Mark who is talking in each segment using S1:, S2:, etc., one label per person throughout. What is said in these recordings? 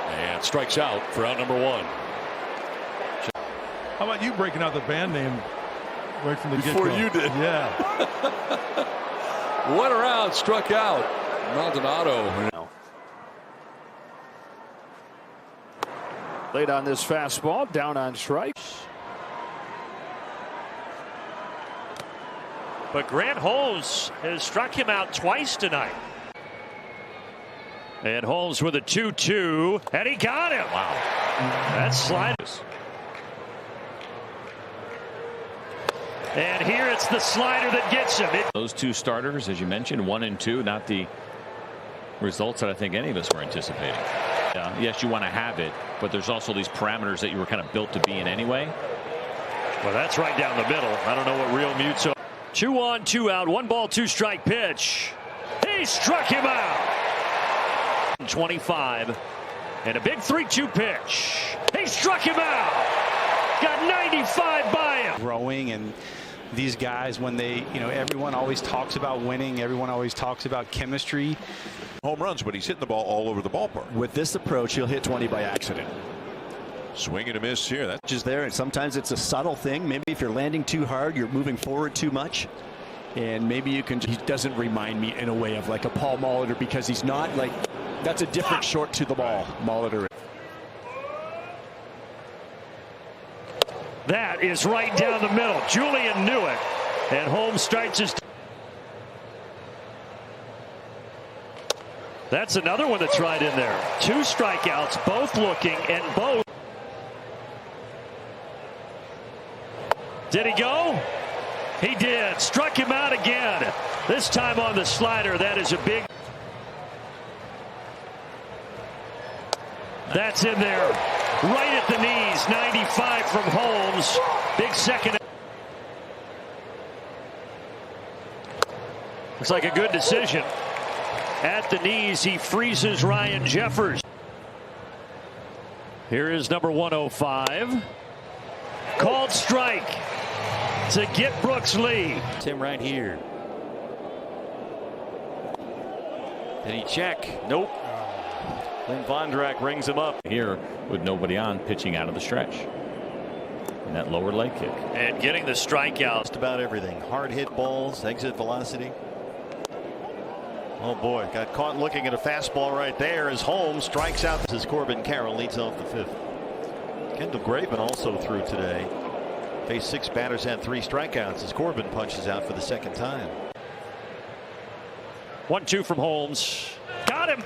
S1: And strikes out for out number one.
S2: How about you breaking out the band name right from the get-go?
S1: Before you did.
S2: Yeah.
S1: Went around, struck out. Maldonado.
S3: Late on this fastball, down on strikes.
S4: But Grant Holmes has struck him out twice tonight. And Holmes with a 2-2, and he got him.
S1: Wow.
S4: That's sliders. And here it's the slider that gets him.
S5: Those two starters, as you mentioned, 1 and 2, not the results that I think any of us were anticipating. Yes, you want to have it, but there's also these parameters that you were kind of built to be in anyway.
S4: Well, that's right down the middle. I don't know what real mutes are. 2 on, 2 out, 1 ball, 2 strike pitch. He struck him out. 25 and a big 3-2 pitch. He struck him out. Got 95 by him.
S6: Growing, and these guys, when they, everyone always talks about winning. Everyone always talks about chemistry.
S7: Home runs, but he's hitting the ball all over the ballpark.
S3: With this approach, he'll hit 20 by accident.
S7: Swing and a miss here. That's
S3: Just there, and sometimes it's a subtle thing. Maybe if you're landing too hard, you're moving forward too much. And maybe you can. He doesn't remind me in a way of like a Paul Molitor, because he's not like. That's a different short to the ball. Molitor.
S4: That is right down the middle. Julian knew it. And Holmes starts his. That's another one that's right in there. 2 strikeouts, both looking, and both. Did he go? He did. Struck him out again. This time on the slider. That is a big. That's in there. Right at the knees. 95 from Holmes. Big second. Looks like a good decision. At the knees, he freezes Ryan Jeffers. Here is number 105. Called strike to get Brooks Lee.
S8: Tim right here. Did he check? Nope. Then Vondrak rings him up.
S5: Here with nobody on, pitching out of the stretch. And that lower leg kick.
S4: And getting the strikeout.
S8: Just about everything. Hard hit balls, exit velocity. Oh boy, got caught looking at a fastball right there as Holmes strikes out. This is Corbin Carroll, leads off the 5th. Kendall Graveman also threw today. Faced 6 batters, had 3 strikeouts as Corbin punches out for the 2nd time.
S4: 1-2 from Holmes. Got him.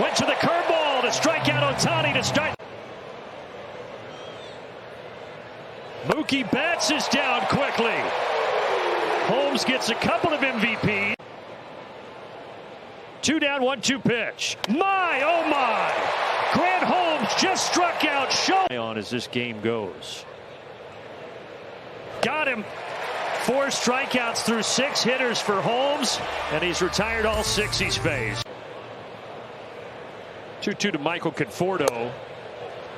S4: Went to the curveball to strike out Ohtani to start. Mookie Betts is down quickly. Holmes gets a couple of MVP. 2 down, 1-2 pitch. My, oh my. Grant Holmes just struck out. Show on as this game goes. Got him. 4 strikeouts through 6 hitters for Holmes, and he's retired all 6 he's faced. 2-2 to Michael Conforto.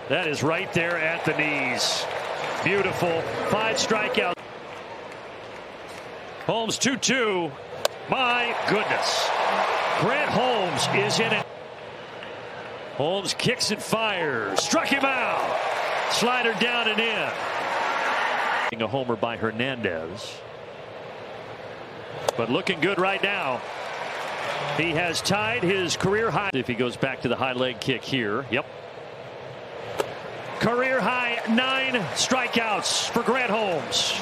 S4: That is right there at the knees. Beautiful. 5 strikeouts. Holmes 2-2. My goodness. Grant Holmes is in it. Holmes kicks and fires. Struck him out. Slider down and in. A homer by Hernandez. But looking good right now. He has tied his career high. If he goes back to the high leg kick here. Yep. Career high 9 strikeouts for Grant Holmes.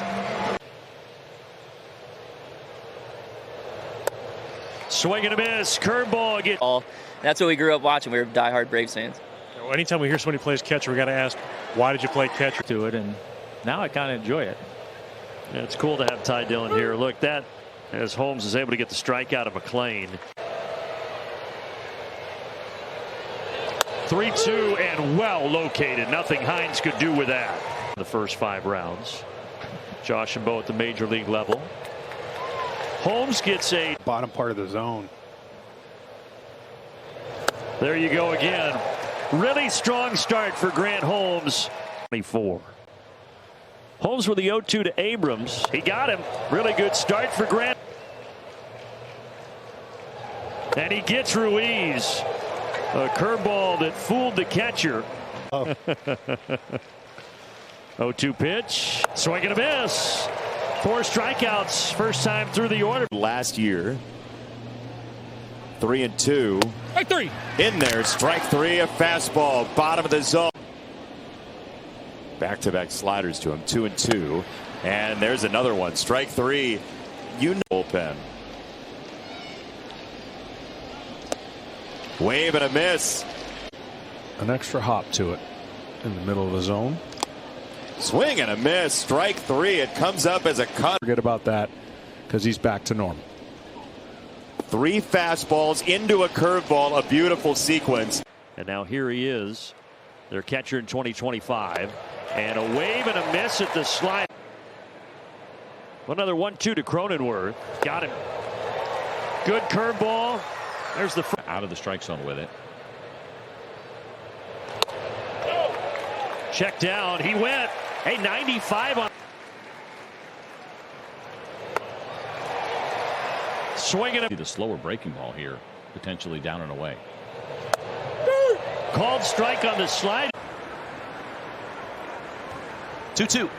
S4: Swing and a miss. Curveball.
S9: That's what we grew up watching. We were diehard Braves fans.
S2: Anytime we hear somebody plays catcher, we got to ask, why did you play catcher?
S5: To it, and now I kind of enjoy it.
S4: Yeah, it's cool to have Ty Dillon here. Look, that as Holmes is able to get the strikeout of McLean. 3-2 and well located. Nothing Hines could do with that. The first 5 rounds. Josh and Bo at the major league level. Holmes gets a
S6: Bottom part of the zone.
S4: There you go again. Really strong start for Grant Holmes. 24. Holmes with the 0-2 to Abrams. He got him. Really good start for Grant. And he gets Ruiz. A curveball that fooled the catcher. 0-2 pitch. Swing and a miss. 4 strikeouts. First time through the order.
S10: Last year. 3-2.
S1: Strike 3.
S10: In there. Strike 3. A fastball. Bottom of the zone. Back-to-back sliders to him. 2-2. And there's another one. Strike 3. You know bullpen. Wave and a miss.
S2: An extra hop to it in the middle of the zone.
S10: Swing and a miss. Strike 3. It comes up as a cut.
S2: Forget about that because he's back to normal.
S10: 3 fastballs into a curveball. A beautiful sequence.
S4: And now here he is, their catcher in 2025. And a wave and a miss at the slide. Another 1-2 to Cronenworth. Got him. Good curveball. There's the
S5: Out of the strike zone with it.
S4: check down. He went. Hey, 95 on. Swinging.
S5: The slower breaking ball here, potentially down and away.
S4: Called strike on the slide.
S11: 2-2.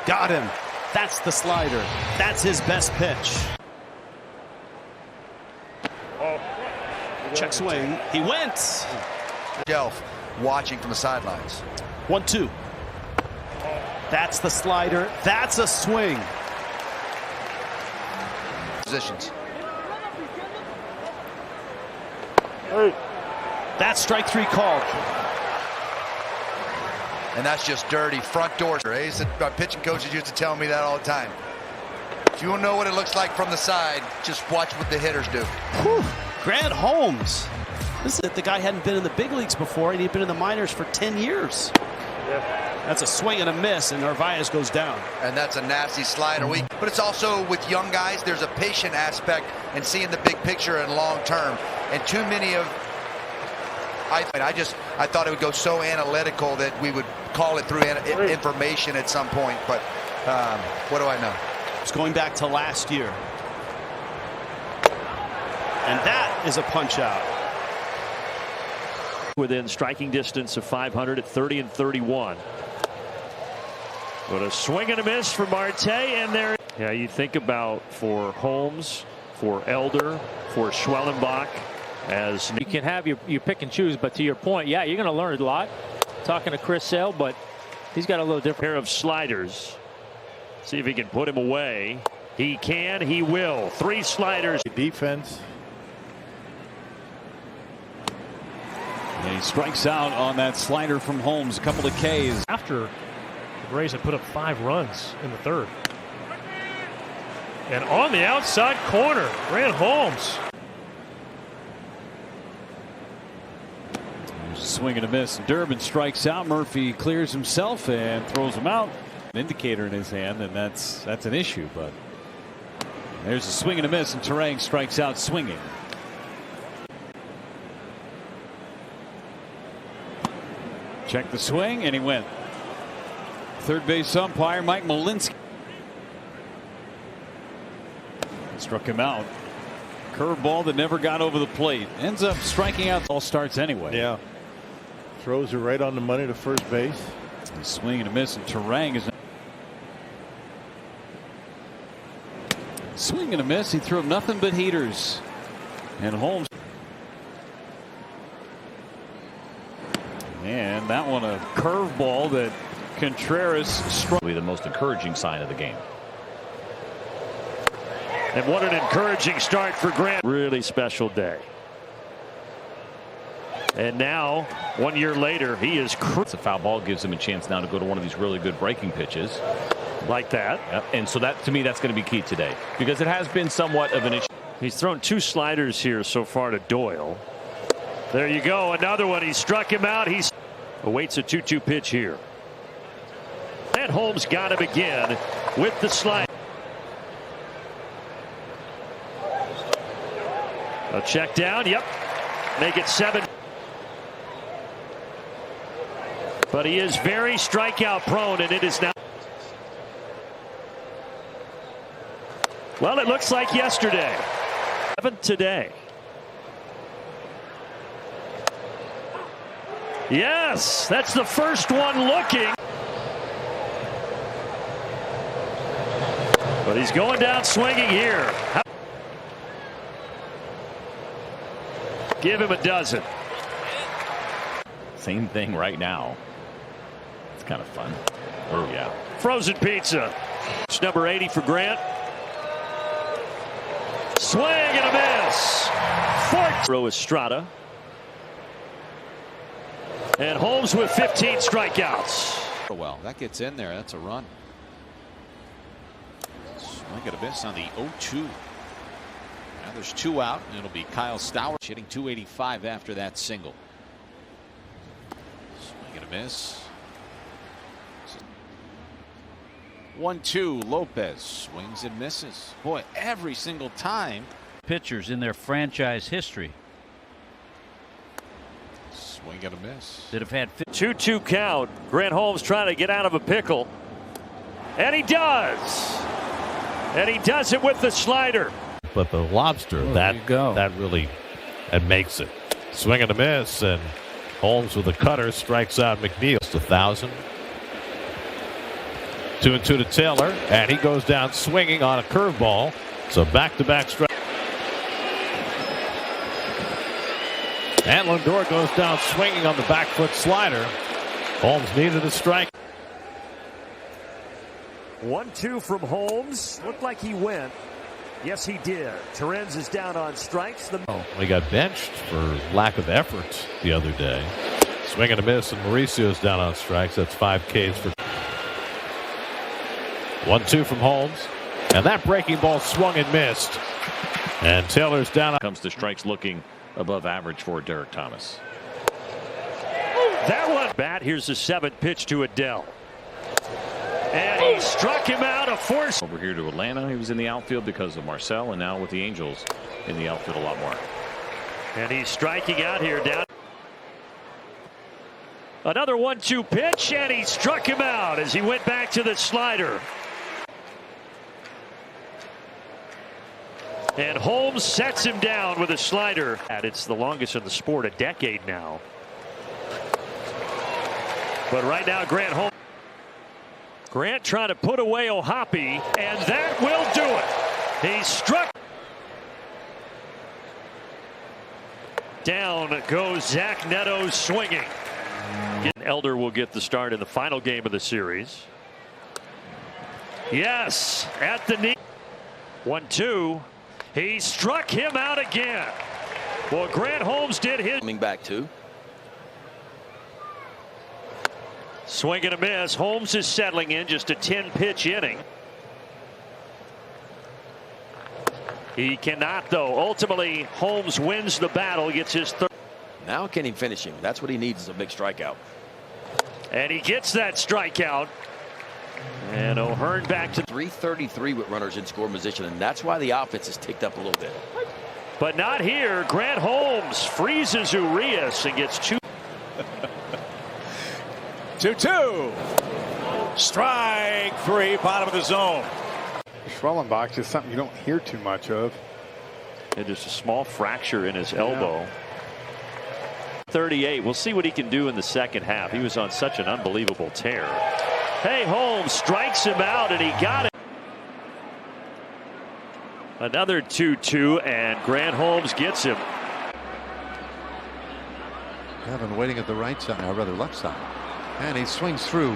S11: Got him. That's the slider. That's his best pitch. Check swing. He went.
S12: Shelf watching from the sidelines.
S11: 1-2. That's the slider. That's a swing.
S12: Positions.
S11: That's strike 3 called.
S12: And that's just dirty front door. Our pitching coaches used to tell me that all the time. If you want to know what it looks like from the side, just watch what the hitters do.
S11: Whew. Grant Holmes. This is it. The guy hadn't been in the big leagues before, and he'd been in the minors for 10 years. That's a swing and a miss, and Narvaez goes down.
S12: And that's a nasty slider. But it's also with young guys, there's a patient aspect and seeing the big picture and long term. And too many of I thought it would go so analytical that we would call it through information at some point. But what do I know?
S11: It's going back to last year. And that is a punch out.
S4: Within striking distance of 500 at 30 and 31. But a swing and a miss for Marte, and there. Yeah, you think about for Holmes, for Elder, for Schwellenbach, as
S13: you can have your pick and choose, but to your point, yeah, you're going to learn a lot. Talking to Chris Sale, but he's got a little different
S4: pair of sliders. See if he can put him away. He can. He will. 3 sliders.
S14: Defense. And he strikes out on that slider from Holmes. A couple of Ks.
S2: After the Rays had put up 5 runs in the 3rd. And on the outside corner, Grant Holmes.
S14: There's a swing and a miss. Durbin strikes out. Murphy clears himself and throws him out. An indicator in his hand, and that's an issue. But there's a swing and a miss, and Terang strikes out swinging. Check the swing, and he went. Third base umpire Mike Malinsky struck him out. Curveball that never got over the plate. Ends up striking out. All starts anyway.
S15: Yeah. Throws it right on the money to first base.
S14: A swing and a miss, and Terang is. Swing and a miss. He threw him nothing but heaters. And Holmes. And that one a curveball that Contreras struck.
S5: The most encouraging sign of the game.
S4: And what an encouraging start for Grant. Really special day. And now, 1 year later, he is.
S5: The foul ball gives him a chance now to go to one of these really good breaking pitches.
S4: Like that.
S5: Yep. And so that, to me, that's going to be key today. Because it has been somewhat of an issue.
S4: He's thrown 2 sliders here so far to Doyle. There you go. Another one. He struck him out. He awaits a 2-2 pitch here. And Holmes got him again with the slide. A check down. Yep. Make it 7. But he is very strikeout prone, and it is now. Well, it looks like yesterday. 7 today. Yes, that's the first one looking. But he's going down swinging here. Give him a dozen.
S5: Same thing right now. It's kind of fun. Oh, yeah.
S4: Frozen pizza. It's number 80 for Grant. Swing and a miss. Throw Estrada. And Holmes with 15 strikeouts.
S16: Well, that gets in there. That's a run. Swing and a miss on the 0-2. Now there's 2 out, and it'll be Kyle Stowers hitting .285 after that single. Swing and a miss. 1-2. Lopez swings and misses. Boy, every single time.
S17: Pitchers in their franchise history
S16: Swing and a miss.
S17: that have had
S4: 2-2 count. Grant Holmes trying to get out of a pickle. And he does. And he does it with the slider.
S18: But the lobster, that really makes it. Swing and a miss, and Holmes with a cutter strikes out McNeil. It's 1,000. 2-2 to Taylor, and he goes down swinging on a curveball. So back-to-back strike. And Lindor goes down swinging on the back foot slider. Holmes needed a strike.
S4: 1-2 from Holmes. Looked like he went. Yes, he did. Terens is down on strikes.
S18: He got benched for lack of effort the other day. Swing and a miss, and Mauricio's down on strikes. That's 5 Ks for 1-2 from Holmes. And that breaking ball swung and missed. And Taylor's down.
S5: Comes to strikes looking above average for Derek Thomas.
S4: That one. Bat. Here's the 7th pitch to Adele. And he struck him out of force.
S5: Over here to Atlanta, he was in the outfield because of Marcel, and now with the Angels in the outfield a lot more.
S4: And he's striking out here down. Another 1-2 pitch, and he struck him out as he went back to the slider. And Holmes sets him down with a slider. And it's the longest in the sport, a decade now. But right now, Grant Holmes. Grant trying to put away O'Hoppe, and that will do it. He struck. Down goes Zach Neto swinging. Elder will get the start in the final game of the series. Yes, at the knee. 1-2. He struck him out again. Well, Grant Holmes did his.
S19: Coming back too.
S4: Swing and a miss. Holmes is settling in, just a 10-pitch inning. He cannot, though. Ultimately, Holmes wins the battle, gets his third.
S19: Now can he finish him? That's what he needs, is a big strikeout.
S4: And he gets that strikeout. And O'Hearn back to
S19: 333 with runners in scoring position, and that's why the offense has ticked up a little bit.
S4: But not here. Grant Holmes freezes Urias and gets 2.
S20: 2-2. Strike 3, bottom of the zone.
S21: Schwellenbach is something you don't hear too much of.
S4: It is a small fracture in his elbow. 38. We'll see what he can do in the second half. He was on such an unbelievable tear. Hey, Holmes strikes him out, and he got it. Another 2-2, and Grant Holmes gets him.
S22: Kevin waiting at the right side, or rather left side. And he swings through.